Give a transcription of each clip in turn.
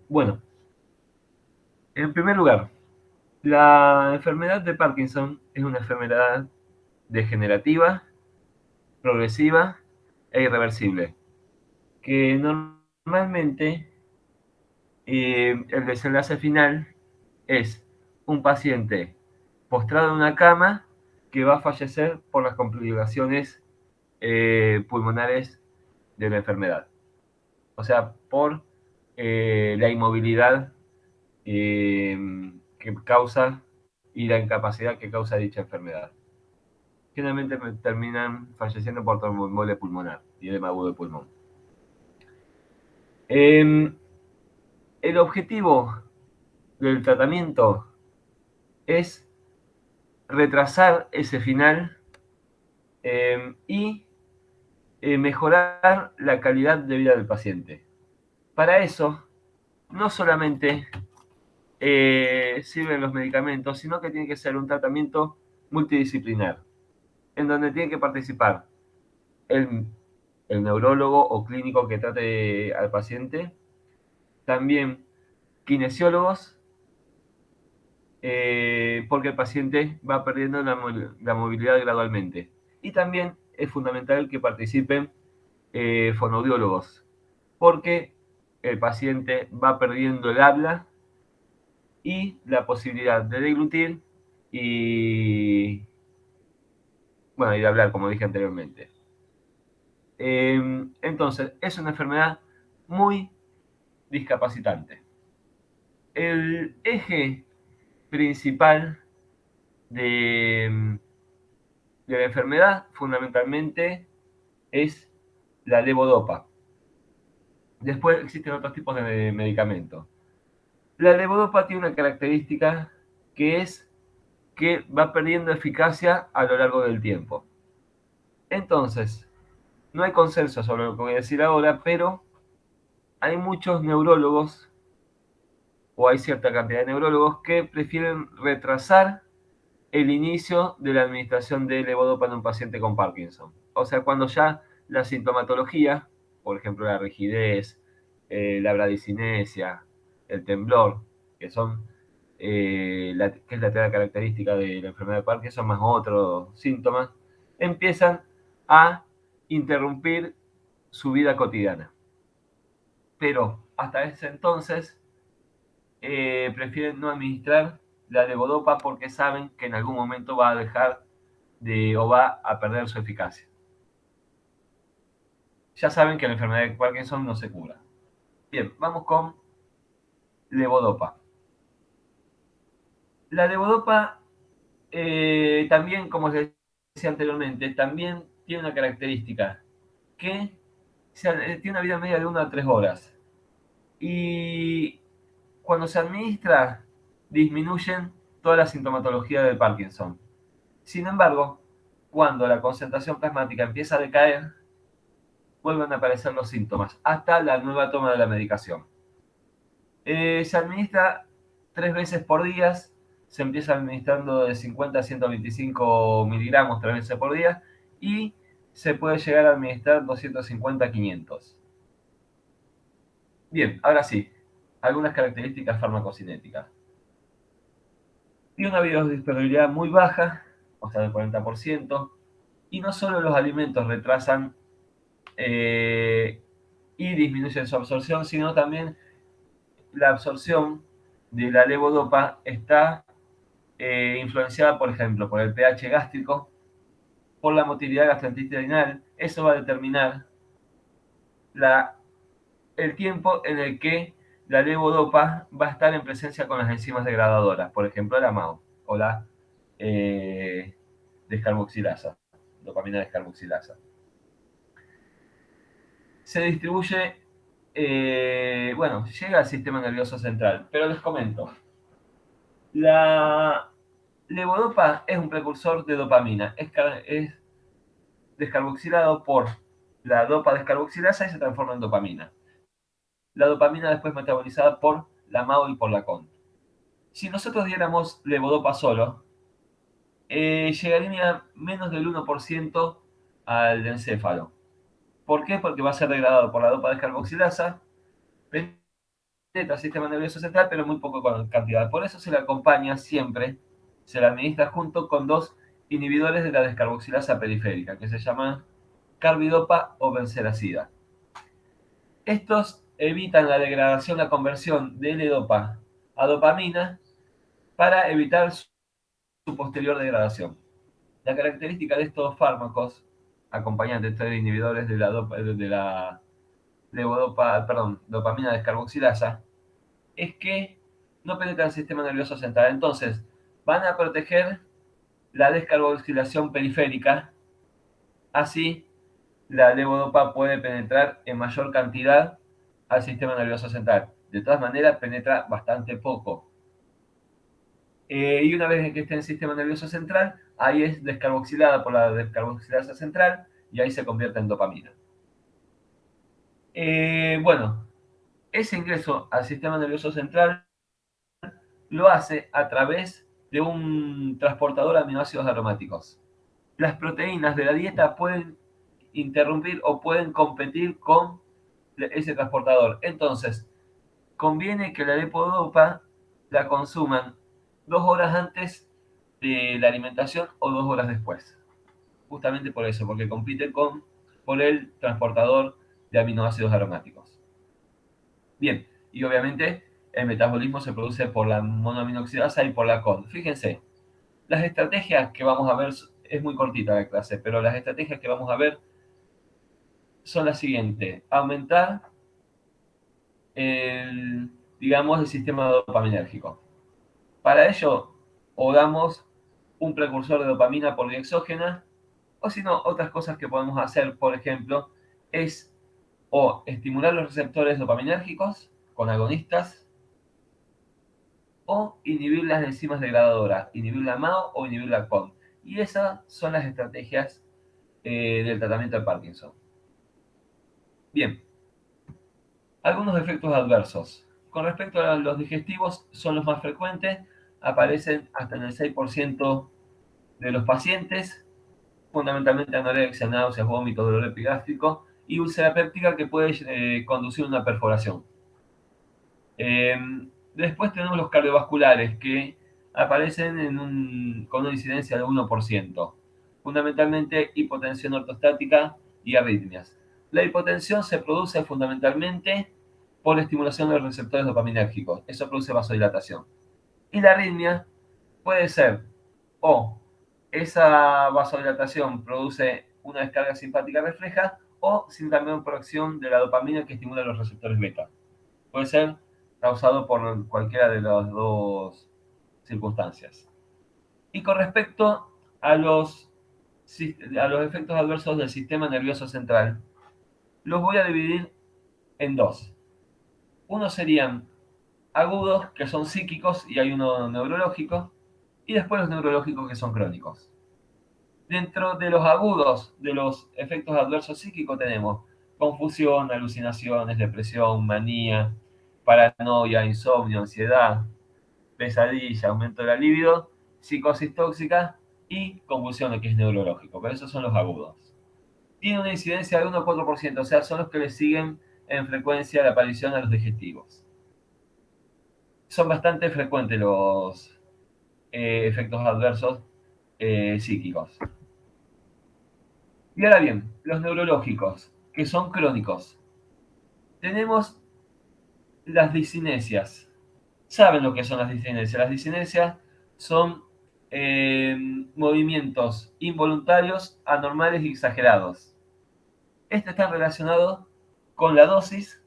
Bueno, en primer lugar, la enfermedad de Parkinson es una enfermedad degenerativa, progresiva e irreversible, que normalmente el desenlace final es un paciente postrado en una cama que va a fallecer por las complicaciones pulmonares de la enfermedad. O sea, por la inmovilidad que causa y la incapacidad que causa dicha enfermedad. Generalmente terminan falleciendo por tromboembolia pulmonar y edema agudo de pulmón. Eh, el objetivo del tratamiento es retrasar ese final y mejorar la calidad de vida del paciente. Para eso, no solamente sirven los medicamentos, sino que tiene que ser un tratamiento multidisciplinar, en donde tiene que participar el, el neurólogo o clínico que trate al paciente, también kinesiólogos, porque el paciente va perdiendo la movilidad gradualmente. Y también es fundamental que participen fonoaudiólogos, porque el paciente va perdiendo el habla y la posibilidad de deglutir y, bueno, y de hablar, como dije anteriormente. Entonces, es una enfermedad muy discapacitante. El eje principal de, de la enfermedad fundamentalmente es la levodopa. Después existen otros tipos de medicamentos. La levodopa tiene una característica que es que va perdiendo eficacia a lo largo del tiempo. Entonces, no hay consenso sobre lo que voy a decir ahora, pero hay muchos neurólogos o hay cierta cantidad de neurólogos que prefieren retrasar el inicio de la administración de levodopa en un paciente con Parkinson. O sea, cuando ya la sintomatología, por ejemplo, la rigidez, la bradicinesia, el temblor, que son que es la tercera característica de la enfermedad de Parkinson, más otros síntomas, empiezan a interrumpir su vida cotidiana. Pero hasta ese entonces prefieren no administrar la levodopa porque saben que en algún momento va a dejar o va a perder su eficacia. Ya saben que la enfermedad de Parkinson no se cura. Bien, vamos con levodopa. La levodopa también, como les decía anteriormente, también tiene una característica que tiene una vida media de 1 a 3 horas. Y cuando se administra, disminuyen toda la sintomatología del Parkinson. Sin embargo, cuando la concentración plasmática empieza a decaer, vuelven a aparecer los síntomas hasta la nueva toma de la medicación. Se administra 3 veces por día, se empieza administrando de 50 a 125 miligramos 3 veces por día y se puede llegar a administrar 250 a 500. Bien, ahora sí, algunas características farmacocinéticas. Tiene una biodisponibilidad muy baja, o sea, del 40%, y no solo los alimentos retrasan eh, y disminuyen su absorción, sino también la absorción de la levodopa está influenciada, por ejemplo, por el pH gástrico, por la motilidad gastrointestinal. Eso va a determinar la, el tiempo en el que la levodopa va a estar en presencia con las enzimas degradadoras, por ejemplo, la MAO o la eh, descarboxilasa, dopamina descarboxilasa. Se distribuye, bueno, llega al sistema nervioso central, pero les comento, la levodopa es un precursor de dopamina, es descarboxilado por la dopa descarboxilasa y se transforma en dopamina. La dopamina después metabolizada por la MAO y por la CON. Si nosotros diéramos levodopa solo, llegaría a menos del 1% al encéfalo. ¿Por qué? Porque va a ser degradado por la dopa descarboxilasa, al sistema nervioso central, pero muy poco cantidad. Por eso se le acompaña siempre, se le administra junto con dos inhibidores de la descarboxilasa periférica, que se llaman carbidopa o benseracida. Estos evitan la degradación, la conversión de L-dopa a dopamina para evitar su posterior degradación. La característica de estos fármacos acompañantes, estos inhibidores de la dopamina descarboxilasa, es que no penetran el sistema nervioso central. Entonces, van a proteger la descarboxilación periférica, así la levodopa puede penetrar en mayor cantidad al sistema nervioso central. De todas maneras, penetra bastante poco. Y una vez que esté en el sistema nervioso central, ahí es descarboxilada por la descarboxilasa central y ahí se convierte en dopamina. Bueno, ese ingreso al sistema nervioso central lo hace a través de un transportador de aminoácidos aromáticos. Las proteínas de la dieta pueden interrumpir o pueden competir con ese transportador. Entonces, conviene que la levodopa la consuman 2 horas antes de la alimentación o 2 horas después. Justamente por eso, porque compite por el transportador de aminoácidos aromáticos. Bien, y obviamente el metabolismo se produce por la monoaminoxidasa y por la CON. Fíjense, las estrategias que vamos a ver, es muy cortita la clase, pero las estrategias que vamos a ver son las siguientes. Aumentar digamos, el sistema dopaminérgico. Para ello, o damos un precursor de dopamina por vía exógena, o si no, otras cosas que podemos hacer, por ejemplo, es o estimular los receptores dopaminérgicos con agonistas, o inhibir las enzimas degradadoras, inhibir la MAO o inhibir la CON. Y esas son las estrategias del tratamiento de Parkinson. Bien, algunos efectos adversos. Con respecto a los digestivos, son los más frecuentes, aparecen hasta en el 6% de los pacientes, fundamentalmente anorexia, náuseas, vómitos, dolor epigástrico y úlcera péptica que puede conducir a una perforación. Después tenemos los cardiovasculares que aparecen con una incidencia de 1%, fundamentalmente hipotensión ortostática y arritmias. La hipotensión se produce fundamentalmente por la estimulación de los receptores dopaminérgicos. Eso produce vasodilatación. Y la arritmia puede ser o esa vasodilatación produce una descarga simpática refleja o también por acción de la dopamina que estimula los receptores beta. Puede ser causado por cualquiera de las dos circunstancias. Y con respecto a los efectos adversos del sistema nervioso central, los voy a dividir en dos. Uno serían agudos, que son psíquicos, y hay uno neurológico, y después los neurológicos, que son crónicos. Dentro de los agudos de los efectos adversos psíquicos tenemos confusión, alucinaciones, depresión, manía, paranoia, insomnio, ansiedad, pesadilla, aumento de la libido, psicosis tóxica y convulsiones, que es neurológico. Pero esos son los agudos. Tiene una incidencia de 1 a 4%, o sea, son los que le siguen en frecuencia la aparición a los digestivos. Son bastante frecuentes los efectos adversos psíquicos. Y ahora bien, los neurológicos, que son crónicos. Tenemos las discinesias. ¿Saben lo que son las discinesias? Las discinesias son movimientos involuntarios, anormales y exagerados. Este está relacionado con la dosis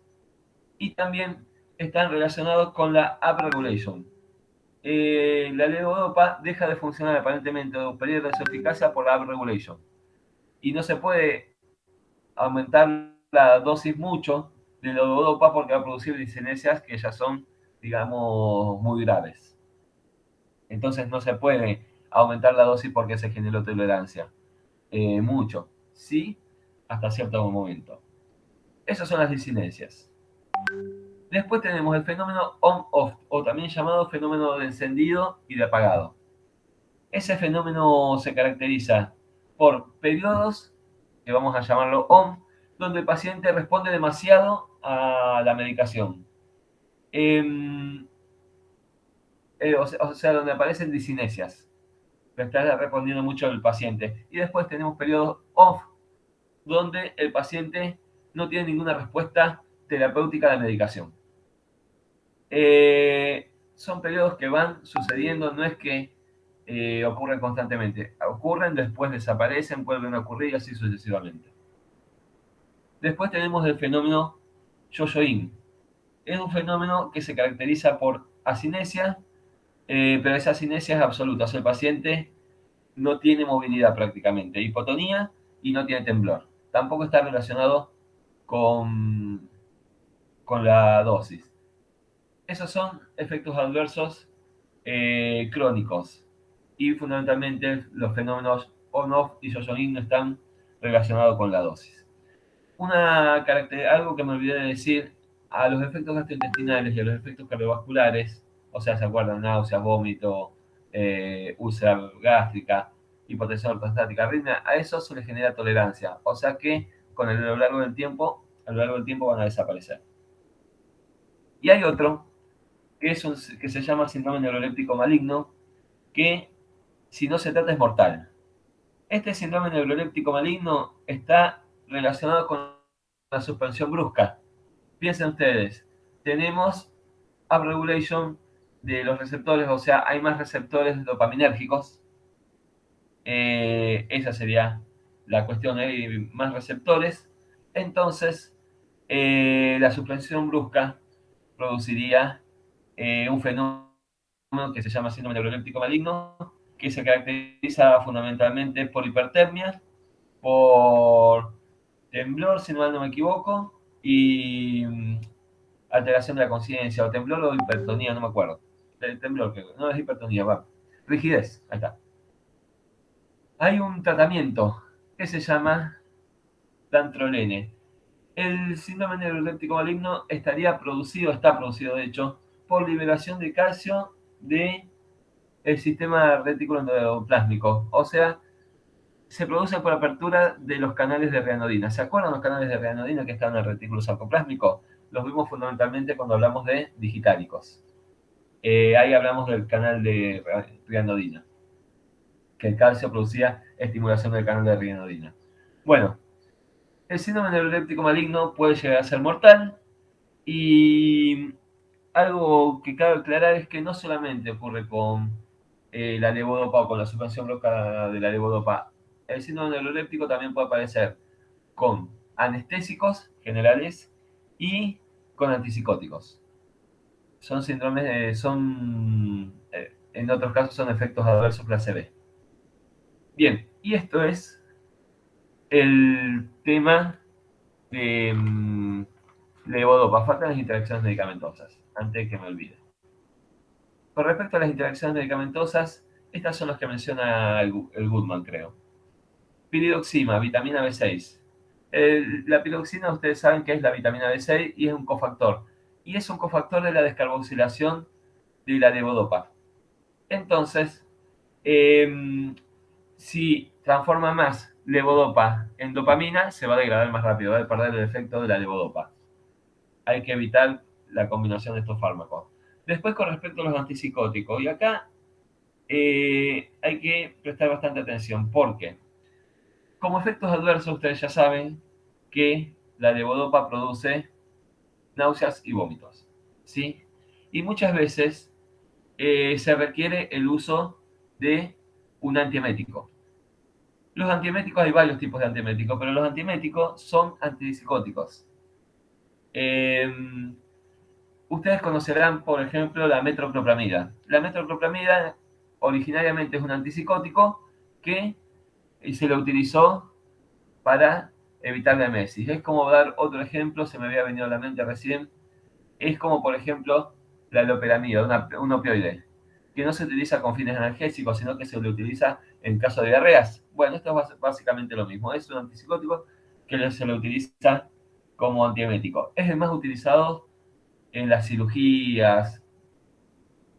y también están relacionados con la upregulation. La levodopa deja de funcionar aparentemente o pierde su eficacia por la upregulation. Y no se puede aumentar la dosis mucho de la levodopa porque va a producir discinesias que ya son, digamos, muy graves. Entonces no se puede aumentar la dosis porque se generó tolerancia. Mucho. Sí, hasta cierto momento. Esas son las discinesias. Después tenemos el fenómeno on-off, o también llamado fenómeno de encendido y de apagado. Ese fenómeno se caracteriza por periodos, que vamos a llamarlo on, donde el paciente responde demasiado a la medicación. em, o sea, donde aparecen discinesias. Le está respondiendo mucho el paciente. Y después tenemos periodos off, donde el paciente no tiene ninguna respuesta terapéutica a la medicación. Son periodos que van sucediendo, no es que ocurren constantemente. Ocurren, después desaparecen, vuelven a ocurrir y así sucesivamente. Después tenemos el fenómeno yo-yoing. Es un fenómeno que se caracteriza por asinesia, pero esa asinesia es absoluta. O sea, el paciente no tiene movilidad prácticamente, hipotonía y no tiene temblor. Tampoco está relacionado con, con la dosis. Esos son efectos adversos crónicos y fundamentalmente los fenómenos on-off y yo-yoing no están relacionados con la dosis. Algo que me olvidé de decir, a los efectos gastrointestinales y a los efectos cardiovasculares, o sea, ¿se acuerdan? Náuseas, vómito, úlcera gástrica, hipotensión ortostática, arritmia, a eso se les genera tolerancia, o sea que a lo largo del tiempo van a desaparecer. Y hay otro que se llama síndrome neuroléptico maligno, que si no se trata es mortal. Este síndrome neuroléptico maligno está relacionado con la suspensión brusca. Piensen ustedes, tenemos upregulation de los receptores, o sea, hay más receptores dopaminérgicos. Esa sería la cuestión, hay más receptores. Entonces, la suspensión brusca produciría un fenómeno que se llama síndrome neuroléptico maligno, que se caracteriza fundamentalmente por hipertermia, por temblor, si no me equivoco, y alteración de la conciencia, o temblor o hipertonía, no me acuerdo. Temblor, no es hipertonía, va. Rigidez, ahí está. Hay un tratamiento que se llama dantrolene. El síndrome neuroléptico maligno está producido de hecho, por liberación de calcio de el sistema retículo endoplásmico. O sea, se produce por apertura de los canales de reanodina. ¿Se acuerdan los canales de reanodina que están en el retículo sarcoplásmico? Los vimos fundamentalmente cuando hablamos de digitálicos. Ahí hablamos del canal de reanodina, que el calcio producía estimulación del canal de reanodina. Bueno, el síndrome neuroléptico maligno puede llegar a ser mortal y algo que cabe aclarar es que no solamente ocurre con la levodopa o con la suspensión bloqueada de la levodopa. El síndrome neuroléptico también puede aparecer con anestésicos generales y con antipsicóticos. Son síndromes, en otros casos son efectos adversos clase B. Bien, y esto es el tema de levodopa. Faltan las interacciones medicamentosas, antes de que me olvide. Con respecto a las interacciones medicamentosas, estas son las que menciona el Goodman, creo. Piridoxima, vitamina B6. La piridoxina, ustedes saben que es la vitamina B6 y es un cofactor. Y es un cofactor de la descarboxilación de la levodopa. Entonces, si transforma más levodopa en dopamina, se va a degradar más rápido, va a perder el efecto de la levodopa. Hay que evitar la combinación de estos fármacos. Después, con respecto a los antipsicóticos, y acá hay que prestar bastante atención, porque como efectos adversos ustedes ya saben que la levodopa produce náuseas y vómitos, ¿sí? Y muchas veces se requiere el uso de un antiemético. Los antieméticos, hay varios tipos de antieméticos, pero los antieméticos son antipsicóticos. Ustedes conocerán, por ejemplo, la metoclopramida. La metoclopramida originariamente es un antipsicótico que se lo utilizó para evitar la emesis. Es como dar otro ejemplo, se me había venido a la mente recién, es como por ejemplo la loperamida, un opioide, que no se utiliza con fines analgésicos, sino que se lo utiliza en caso de diarreas. Bueno, esto es básicamente lo mismo, es un antipsicótico que se lo utiliza como antiemético. Es el más utilizado en las cirugías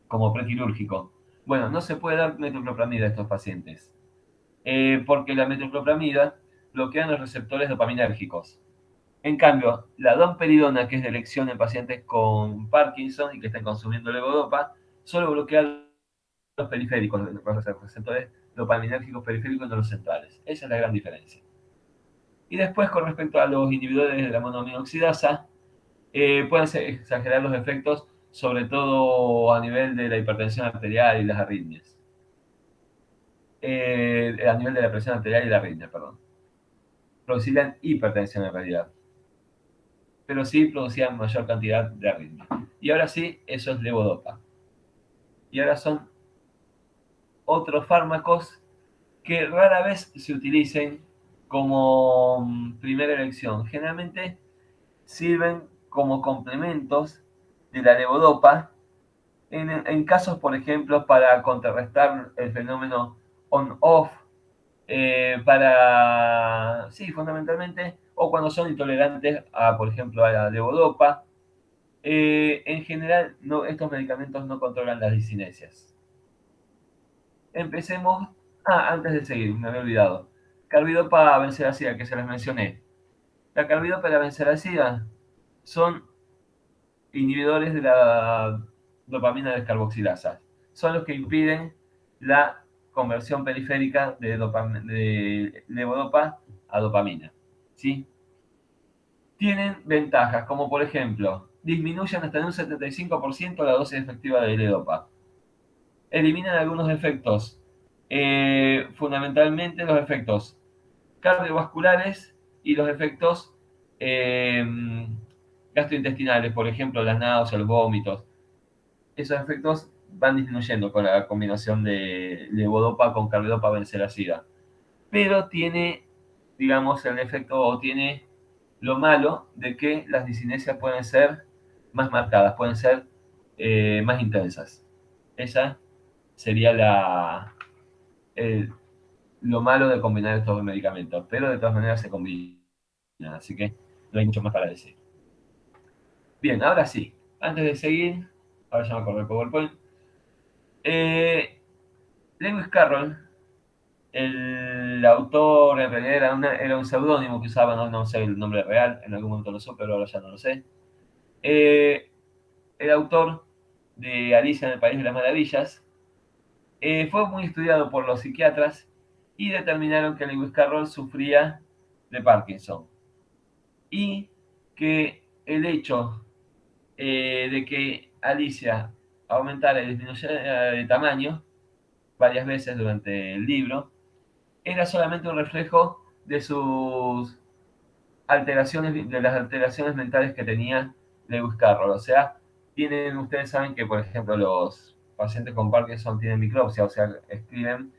como prequirúrgico. Bueno, no se puede dar metoclopramida a estos pacientes, porque la metoclopramida bloquea los receptores dopaminérgicos. En cambio, la domperidona, que es de elección en pacientes con Parkinson y que están consumiendo levodopa, solo bloquea los periféricos, los receptores dopaminérgicos periféricos, no los centrales. Esa es la gran diferencia. Y después, con respecto a los inhibidores de la monoaminoxidasa, pueden exagerar los efectos, sobre todo a nivel de la hipertensión arterial y las arritmias. A nivel de la presión arterial y la arritmia, perdón. Producirían hipertensión en realidad, pero sí producían mayor cantidad de arritmia. Y ahora sí, eso es levodopa. Y ahora son otros fármacos que rara vez se utilicen como primera elección. Generalmente sirven como complementos de la levodopa en casos, por ejemplo, para contrarrestar el fenómeno on-off, sí, fundamentalmente, o cuando son intolerantes a, por ejemplo, a la levodopa. En general, no, estos medicamentos no controlan las discinesias. Empecemos. Antes de seguir, me había olvidado. Carbidopa benseracida, que se las mencioné. La carbidopa y la benseracida son inhibidores de la dopamina descarboxilasa. Son los que impiden la conversión periférica de levodopa a dopamina. ¿Sí? Tienen ventajas, como por ejemplo, disminuyen hasta en un 75% la dosis efectiva de levodopa. Eliminan algunos efectos, fundamentalmente los efectos cardiovasculares y los efectos eh, gastrointestinales, por ejemplo, las náuseas, los vómitos. Esos efectos van disminuyendo con la combinación de levodopa con carbidopa benseracida. Pero tiene, digamos, el efecto o tiene lo malo de que las discinesias pueden ser más marcadas, pueden ser más intensas. Esa sería lo malo de combinar estos dos medicamentos, pero de todas maneras se combinan, así que no hay mucho más para decir. Bien, ahora sí, antes de seguir, ahora ya me acordé el PowerPoint. Lewis Carroll, el autor en realidad era un seudónimo que usaba, no sé el nombre real, en algún momento lo sé, pero ahora ya no lo sé. El autor de Alicia en el País de las Maravillas fue muy estudiado por los psiquiatras y determinaron que Lewis Carroll sufría de Parkinson y que el hecho de que Alicia aumentara y disminuyera de tamaño varias veces durante el libro era solamente un reflejo de sus alteraciones, de las alteraciones mentales que tenía Lewis Carroll. O sea, ustedes saben que, por ejemplo, los pacientes con Parkinson tienen micropsia, o sea, escriben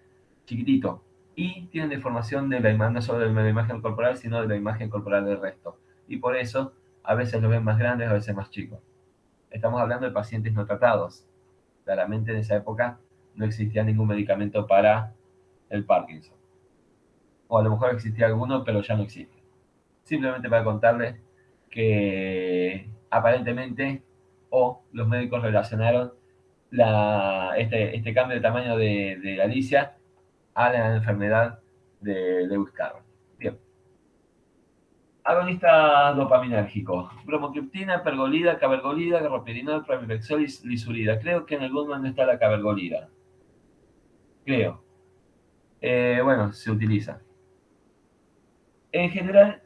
chiquitito y tienen deformación de la imagen, no solo de la imagen corporal, sino de la imagen corporal del resto. Y por eso a veces los ven más grandes, a veces más chicos. Estamos hablando de pacientes no tratados. Claramente en esa época no existía ningún medicamento para el Parkinson. O a lo mejor existía alguno, pero ya no existe. Simplemente para contarles que aparentemente los médicos relacionaron este cambio de tamaño de Alicia a la enfermedad de Lewis Carroll. Bien. Agonistas dopaminérgicos. Bromocriptina, pergolida, cabergolida, gabapentinol, pramipexol y lisurida. Creo que en algún momento está la cabergolida. Creo. Bueno, se utiliza. En general,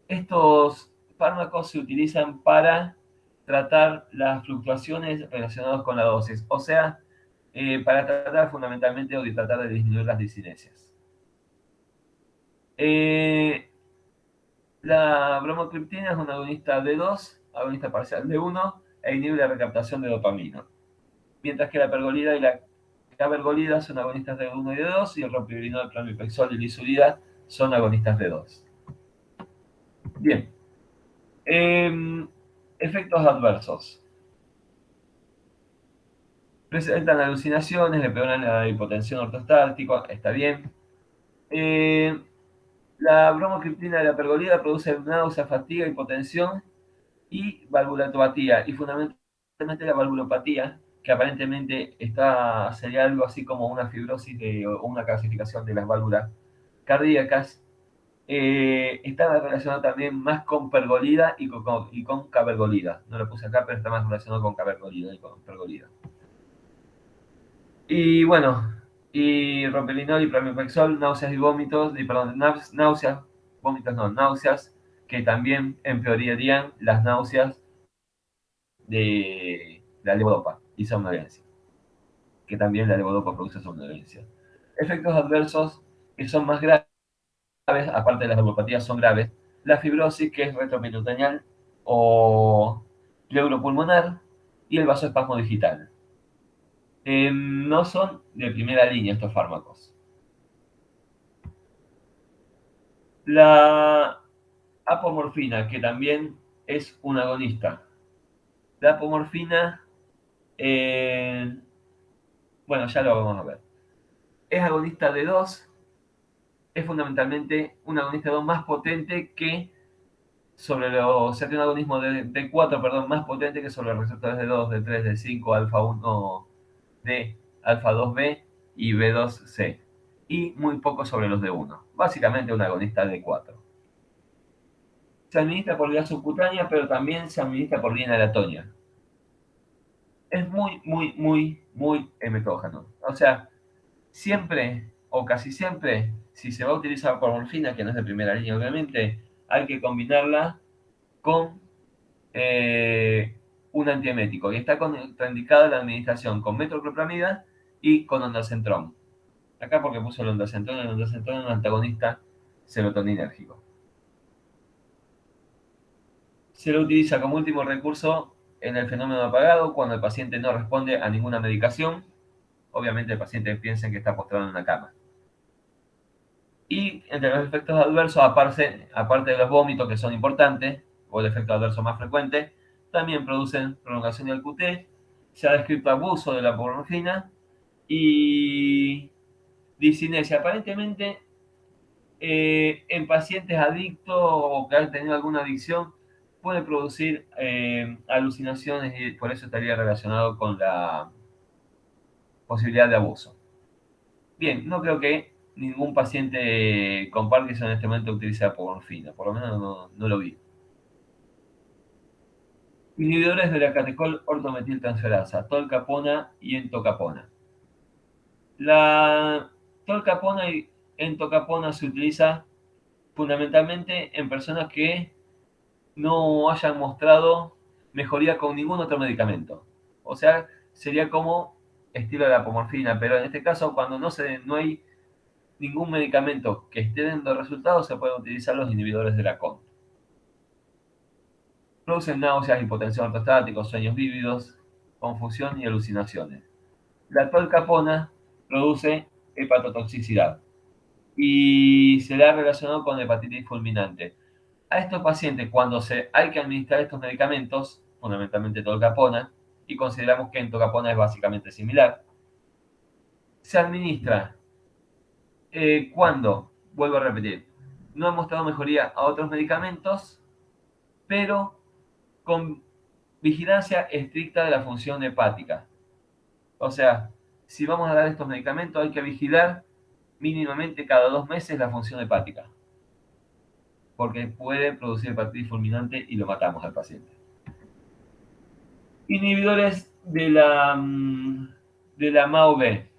estos fármacos se utilizan para tratar las fluctuaciones relacionadas con la dosis, o sea, para tratar fundamentalmente o de tratar de disminuir las discinesias. La bromocriptina es un agonista D2, agonista parcial D1, e inhibe la recaptación de dopamina. Mientras que la pergolida y la cabergolida son agonistas de 1 y de 2, y el ropinirol, pramipexol y lisurida son agonistas de 2. Bien. Efectos adversos. Presentan alucinaciones, empeoran la hipotensión ortostática, está bien. La bromocriptina de la pergolida produce náusea, fatiga, hipotensión y valvulopatía, y fundamentalmente la valvulopatía, que aparentemente sería algo así como una fibrosis o una calcificación de las válvulas cardíacas, está relacionado también más con pergolida y con cabergolida. No lo puse acá, pero está más relacionado con cabergolida y con pergolida. Y bueno, y ropelinol y pramipexol, náuseas y vómitos, náuseas, vómitos no, náuseas, que también empeorarían las náuseas de la levodopa y somnolencia, que también la levodopa produce somnolencia. Efectos adversos que son más graves, aparte de las neuropatías son graves, la fibrosis, que es retroperitoneal o pleuropulmonar, y el vasoespasmo digital. No son de primera línea estos fármacos. La apomorfina, que también es un agonista. La apomorfina, bueno, ya lo vamos a ver. Es agonista de 2, es fundamentalmente un agonista de 2 más potente que sobre los, o sea, tiene un agonismo de 4, perdón, más potente que sobre los receptores de 2, de 3, de 5, alfa 1, D, alfa 2B y B2C. Y muy poco sobre los de 1. Básicamente un agonista de 4. Se administra por vía subcutánea, pero también se administra por vía inhalatoria. Es muy emetógeno. O sea, siempre o casi siempre, si se va a utilizar por morfina, que no es de primera línea obviamente, hay que combinarla con un antiemético. Y está contraindicada la administración con metoclopramida y con ondansetron. Acá porque puso el ondansetron es un antagonista serotoninérgico. Se lo utiliza como último recurso en el fenómeno apagado cuando el paciente no responde a ninguna medicación. Obviamente el paciente piensa que está postrado en una cama. Y entre los efectos adversos, aparte de los vómitos que son importantes, o el efecto adverso más frecuente, también producen prolongación del QT, se ha descrito abuso de la morfina y discinesia. Aparentemente, en pacientes adictos o que han tenido alguna adicción, puede producir alucinaciones y por eso estaría relacionado con la posibilidad de abuso. Bien, no creo que ningún paciente con Parkinson en este momento utilice apomorfina, por lo menos no lo vi. Inhibidores de la catecol ortometiltransferasa, tolcapona y entocapona. La tolcapona y entocapona se utiliza fundamentalmente en personas que no hayan mostrado mejoría con ningún otro medicamento. O sea, sería como estilo de la apomorfina, pero en este caso, cuando no hay ningún medicamento que esté dando resultados, se pueden utilizar los inhibidores de la CON. Producen náuseas, hipotensión ortostáticos, sueños vívidos, confusión y alucinaciones. La tolcapona produce hepatotoxicidad y se la ha relacionado con hepatitis fulminante. A estos pacientes, cuando hay que administrar estos medicamentos, fundamentalmente tolcapona, y consideramos que entocapona es básicamente similar, se administra cuando, vuelvo a repetir, no ha mostrado mejoría a otros medicamentos, pero con vigilancia estricta de la función hepática. O sea, si vamos a dar estos medicamentos, hay que vigilar mínimamente cada 2 meses la función hepática, porque puede producir hepatitis fulminante y lo matamos al paciente. Inhibidores de la MAO-B,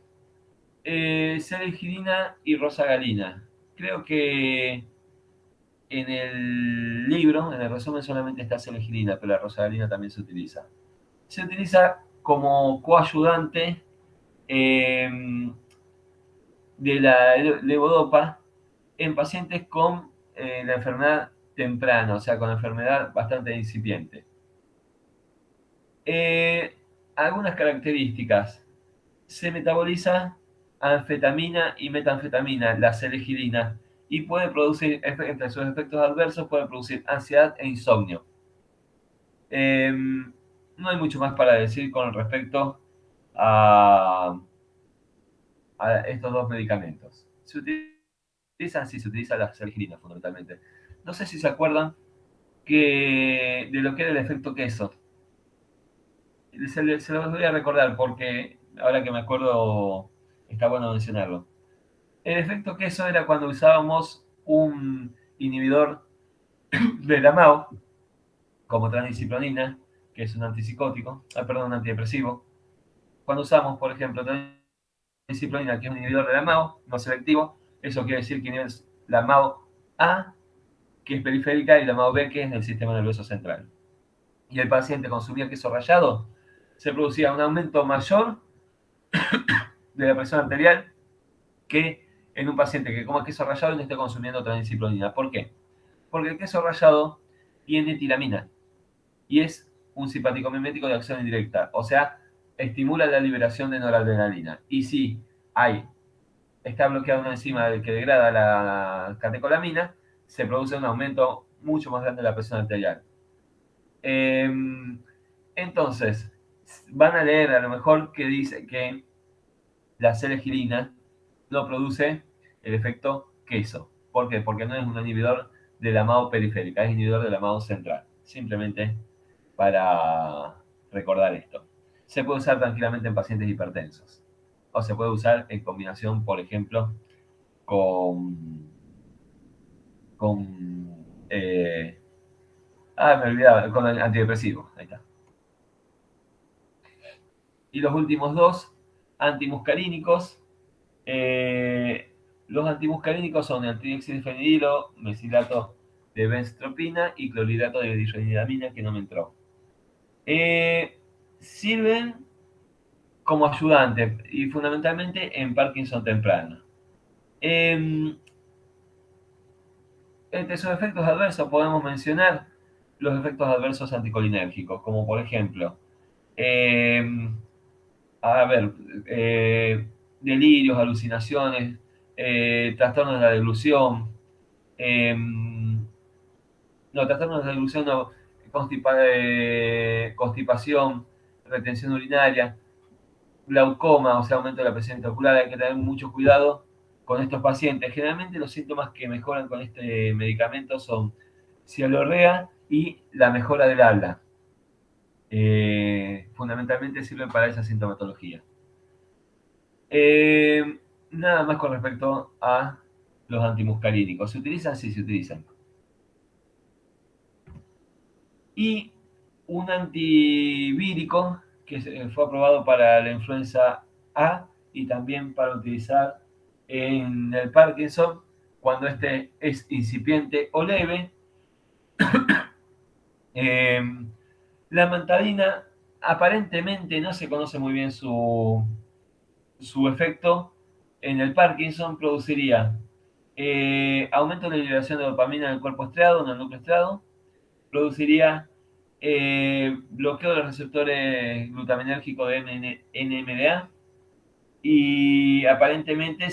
ceregiline y rosagalina. Creo que en el libro, en el resumen, solamente está ceregiline, pero la rosagalina también se utiliza. Se utiliza como coayudante de la levodopa en pacientes con la enfermedad temprana, o sea, con enfermedad bastante incipiente. Algunas características. Se metaboliza anfetamina y metanfetamina, la ceregilina, y puede producir, entre sus efectos adversos, puede producir ansiedad e insomnio. No hay mucho más para decir con respecto a estos dos medicamentos. Se utilizan, sí, se utiliza la ceregilina fundamentalmente. No sé si se acuerdan de lo que era el efecto queso. Se los voy a recordar porque ahora que me acuerdo está bueno mencionarlo. El efecto queso era cuando usábamos un inhibidor de la MAO, como transdisciplinina, que es un antipsicótico, un antidepresivo. Cuando usamos, por ejemplo, transdisciplinina, que es un inhibidor de la MAO, no selectivo, eso quiere decir que inhibe la MAO A, que es periférica, y la MAO B, que es del sistema nervioso central. Y el paciente consumía queso rallado, se producía un aumento mayor de la presión arterial que en un paciente que coma queso rallado y no esté consumiendo transdisciplinina. ¿Por qué? Porque el queso rallado tiene tiramina y es un simpático mimético de acción indirecta, o sea, estimula la liberación de noradrenalina. Y si está bloqueada una enzima que degrada la catecolamina, se produce un aumento mucho más grande de la presión arterial. Entonces, van a leer a lo mejor que dice que la selegirina no produce el efecto queso. ¿Por qué? Porque no es un inhibidor de la MAO periférica, es inhibidor de la MAO central. Simplemente para recordar esto. Se puede usar tranquilamente en pacientes hipertensos. O se puede usar en combinación, por ejemplo, con me olvidaba, con el antidepresivo. Ahí está. Y los últimos dos, antimuscarínicos. Los antimuscarínicos son el triexidifenidilo, mesilato de benztropina y clorhidrato de dihidrogenidamina, que no me entró. Sirven como ayudantes y fundamentalmente en Parkinson temprano. Entre sus efectos adversos podemos mencionar los efectos adversos anticolinérgicos, como por ejemplo, eh, a ver, delirios, alucinaciones, trastornos de la deglución, no, trastornos de la deglución no, constipación, retención urinaria, glaucoma, o sea, aumento de la presión intraocular. Hay que tener mucho cuidado con estos pacientes. Generalmente los síntomas que mejoran con este medicamento son cialorrea y la mejora del habla. Fundamentalmente sirven para esa sintomatología. Nada más con respecto a los antimuscarínicos. ¿Se utilizan? Sí, se utilizan. Y un antivírico que fue aprobado para la influenza A y también para utilizar en el Parkinson cuando este es incipiente o leve. Eh, la mantadina aparentemente no se conoce muy bien su efecto en el Parkinson. Produciría aumento de la liberación de dopamina en el cuerpo estriado, en el núcleo estriado. Produciría bloqueo de los receptores glutaminérgicos de NMDA y aparentemente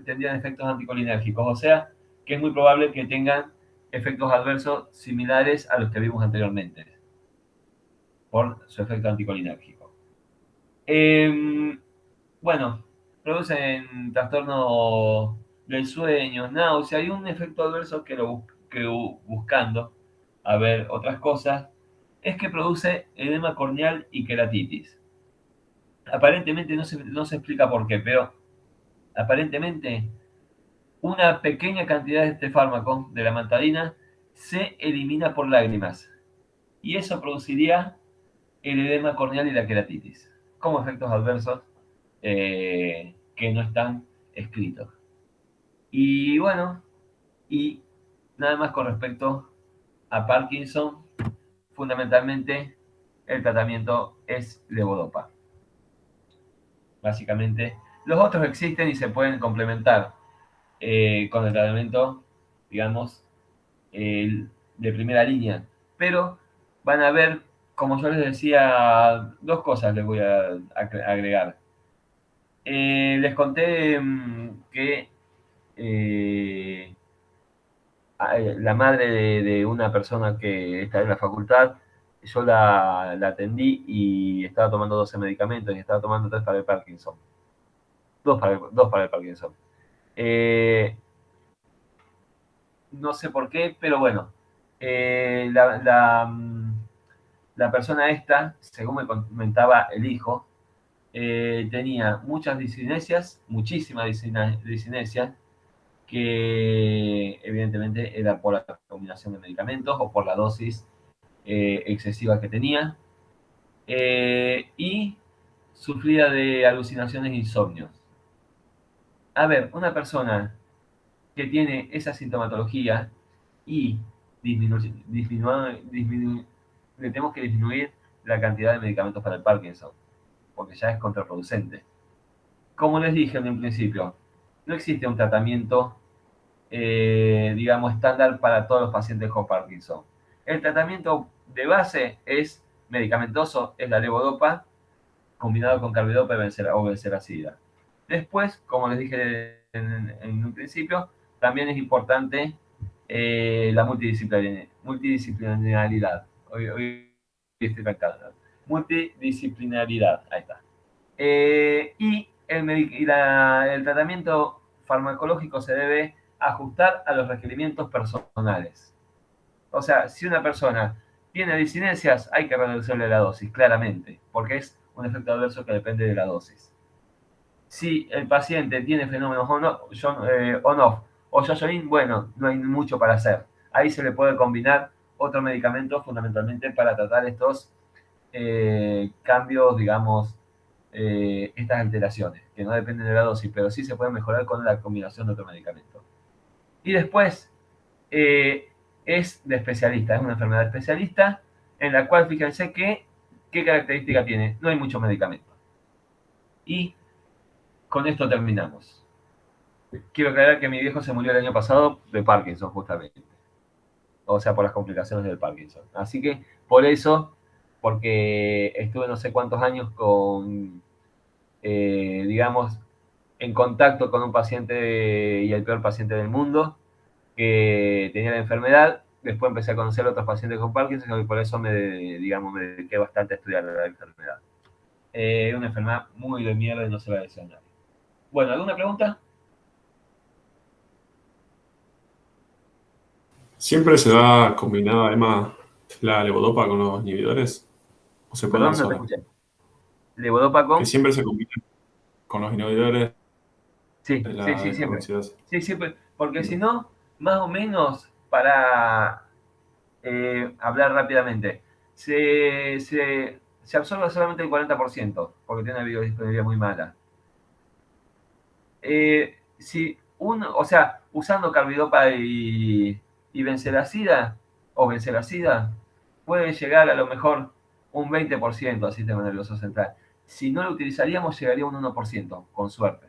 tendrían efectos anticolinérgicos, o sea que es muy probable que tengan efectos adversos similares a los que vimos anteriormente por su efecto anticolinérgico. Bueno, producen trastorno del sueño, náusea, hay un efecto adverso que buscando a ver otras cosas, es que produce edema corneal y queratitis. Aparentemente no se explica por qué, pero aparentemente una pequeña cantidad de este fármaco, de la mantadina, se elimina por lágrimas y eso produciría el edema corneal y la queratitis, como efectos adversos que no están escritos. Y bueno, y nada más con respecto a Parkinson, fundamentalmente el tratamiento es levodopa. Básicamente, los otros existen y se pueden complementar con el tratamiento, digamos, de primera línea. Pero van a ver, como yo les decía, dos cosas les voy a agregar. Les conté que la madre de una persona que está en la facultad, yo la atendí y estaba tomando 12 medicamentos y estaba tomando 3 para el Parkinson. Dos para el Parkinson. No sé por qué, pero bueno, la persona esta, según me comentaba el hijo, tenía muchas disinesias, muchísimas disinesias, que evidentemente era por la combinación de medicamentos o por la dosis excesiva que tenía, y sufría de alucinaciones e insomnios. A ver, una persona que tiene esa sintomatología y le tenemos que disminuir la cantidad de medicamentos para el Parkinson, porque ya es contraproducente. Como les dije en un principio, no existe un tratamiento, digamos, estándar para todos los pacientes con Parkinson. El tratamiento de base es medicamentoso, es la levodopa, combinado con carbidopa o benseracida. Después, como les dije en un principio, también es importante la multidisciplinaridad. Hoy estoy trancado. Multidisciplinaridad, ahí está. El tratamiento farmacológico se debe ajustar a los requerimientos personales. O sea, si una persona tiene disinencias, hay que reducirle la dosis, claramente, porque es un efecto adverso que depende de la dosis. Si el paciente tiene fenómenos on-off o Sjögren, bueno, no hay mucho para hacer. Ahí se le puede combinar otro medicamento fundamentalmente para tratar estos cambios, digamos, estas alteraciones, que no dependen de la dosis, pero sí se pueden mejorar con la combinación de otro medicamento. Y después es de especialista, es una enfermedad especialista en la cual fíjense que, ¿qué característica tiene? No hay mucho medicamento. Y con esto terminamos. Quiero aclarar que mi viejo se murió el año pasado de Parkinson, justamente. O sea, por las complicaciones del Parkinson. Así que, por eso, porque estuve no sé cuántos años con, digamos, en contacto con un paciente y el peor paciente del mundo que tenía la enfermedad. Después empecé a conocer a otros pacientes con Parkinson y por eso digamos, me dediqué bastante a estudiar la enfermedad. Es una enfermedad muy de mierda y no se la deseo a nadie. Bueno, ¿alguna pregunta? ¿Siempre se da combinada, Emma, la levodopa con los inhibidores? ¿O se puede dar Perdón, no te sola? escuché. ¿Levodopa Que con? siempre se combina con los inhibidores Sí, de sí, la sí, siempre. discapacidad. Sí, siempre. Porque si Bien. no, más o menos, para hablar rápidamente, se absorbe solamente el 40%, porque tiene una biodisponibilidad muy mala. Si uno, o sea, usando carbidopa y benseracida, o benseracida, puede llegar a lo mejor un 20% al sistema nervioso central. Si no lo utilizaríamos, llegaría a un 1%, con suerte.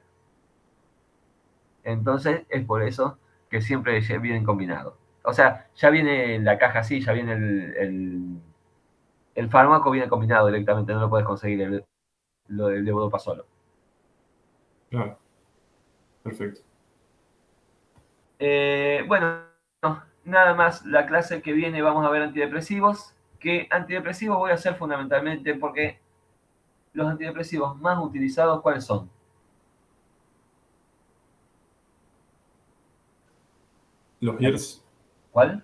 Entonces, es por eso que siempre vienen combinados. O sea, ya viene la caja así, ya viene el fármaco, viene combinado directamente, no lo puedes conseguir lo del levodopa solo. Claro, perfecto. Bueno, nada más, la clase que viene vamos a ver antidepresivos, que antidepresivos voy a hacer fundamentalmente porque los antidepresivos más utilizados, ¿cuáles son? Los IERS, ¿Cuál?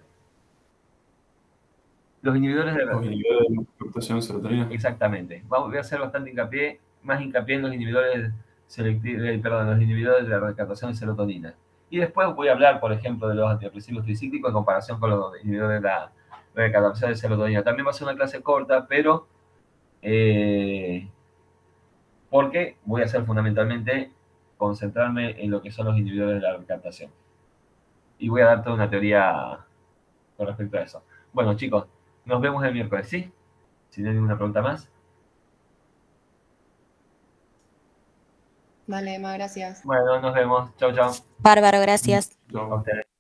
Los inhibidores de los la... inhibidores de la captación de serotonina. Exactamente. Voy a hacer bastante hincapié, más hincapié en los inhibidores los inhibidores de la recaptación de serotonina. Y después voy a hablar, por ejemplo, de los antidepresivos tricíclicos en comparación con los inhibidores de la recaptación de serotonina. También va a ser una clase corta, pero eh, porque voy a hacer fundamentalmente concentrarme en lo que son los inhibidores de la recaptación. Y voy a dar toda una teoría con respecto a eso. Bueno, chicos, nos vemos el miércoles, ¿sí? Si no hay ninguna pregunta más. Vale, Emma, gracias. Bueno, nos vemos. Chau, chau. Bárbaro, gracias. A Chao. ustedes.